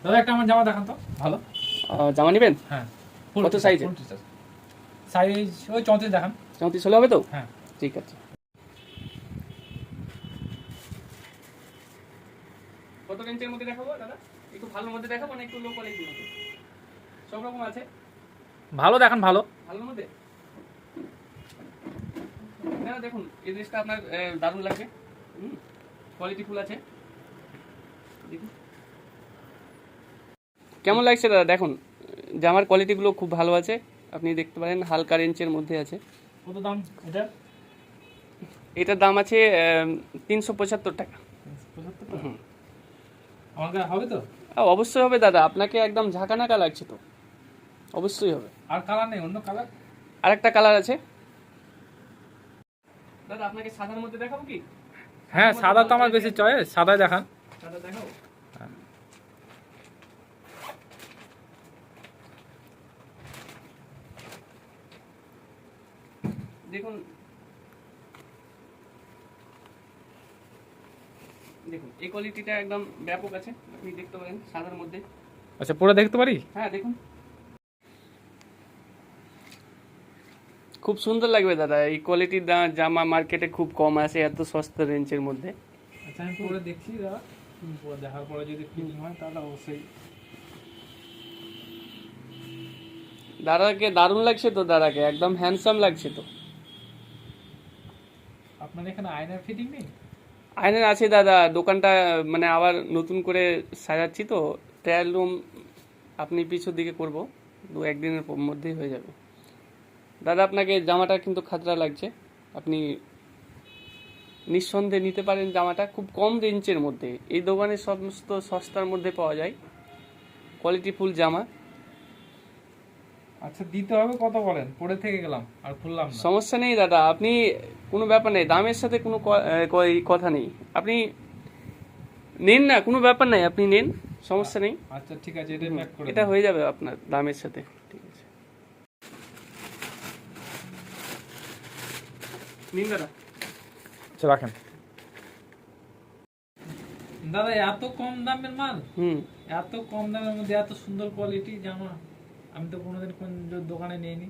দাদা একটা আমার জামা দেখান তো ভালো। জামা নেবেন? হ্যাঁ। কত সাইজে? সাইজ ওই 34 দেখান। 34 হলে হবে তো? হ্যাঁ ঠিক আছে। কত রেঞ্জের মধ্যে দেখাবো দাদা? একটু ভালোর মধ্যে দেখাবো না একটু লো কোয়ালিটির মধ্যে? সব রকম আছে। ভালো দেখান, ভালো ভালোর মধ্যে না দেখুন এই ড্রেসটা আপনার দারুণ লাগবে। কোয়ালিটি ফুল আছে, দেখুন কেমন লাগছে দাদা। দেখুন জামার কোয়ালিটিগুলো খুব ভালো আছে, আপনি দেখতে পারেন হালকা রেঞ্জের মধ্যে আছে। কত দাম এটা? এটার দাম আছে 375 টাকা। 75 টাকা আমার কাছে হবে তো? অবশ্যই হবে দাদা, আপনাকে একদম ঝাঁকানাকা লাগছে তো, অবশ্যই হবে। আর কালার নেই? অন্য কালার আরেকটা কালার আছে দাদা, আপনাকে সাদার মধ্যে দেখাবো কি? হ্যাঁ সাদা তো আমার বেশি চয়েস, সাদাই দেখান। সাদা দেখাবো। দেখুন দেখুন এই কোয়ালিটিটা একদম ব্যাপক আছে, আপনি দেখতে পারেন সাদার মধ্যে। আচ্ছা পুরো দেখতে পারি? হ্যাঁ দেখুন খুব সুন্দর লাগবে দাদা, এই কোয়ালিটির জামা মার্কেটে খুব কম আছে এত সস্তা রেঞ্জের মধ্যে। আচ্ছা আমি পরে দেখছি দাদা, পরে দেখার পরে যদি ফিটিং হয় তাহলে অবশ্যই। দাদাকে দারুণ লাগছে তো, দাদাকে একদম হ্যান্ডসাম লাগছে তো। আপনার এখানে আয়নার ফিটিং নেই? আয়নার আছে দাদা, দোকানটা মানে আবার নতুন করে সাজাচ্ছি তো, ট্রায়াল রুম আপনি পিছুর দিকে করব, একদিনের মধ্যেই হয়ে যাবে। দাদা আপনাকে জামাটা কিন্তু খাতরা লাগছে, আপনি নিঃসন্দেহে নিতে পারেন জামাটা, খুব কম রেঞ্জের মধ্যে এই দোকানে সমস্ত সস্তার মধ্যে পাওয়া যায় কোয়ালিটি ফুল জামা। আচ্ছা দিতে হবে কত বলেন? পরে থেকে গেলাম আর খুললাম না। সমস্যা নেই দাদা, আপনি কোনো ব্যাপার নেই, দামের সাথে কোনো কথা নেই, আপনি নিন না, কোনো ব্যাপার নেই, আপনি নিন, সমস্যা নেই। আচ্ছা ঠিক আছে, এটা প্যাক করে এটা হয়ে যাবে আপনার দামের সাথে। ঠিক আছে নিন দাদা। আচ্ছা রাখেন। দাদা এত কম দামের মাল, এত কম দামের মধ্যে এত সুন্দর কোয়ালিটি জামা আমি তো কোনোদিন কোন দোকানে নিইনি।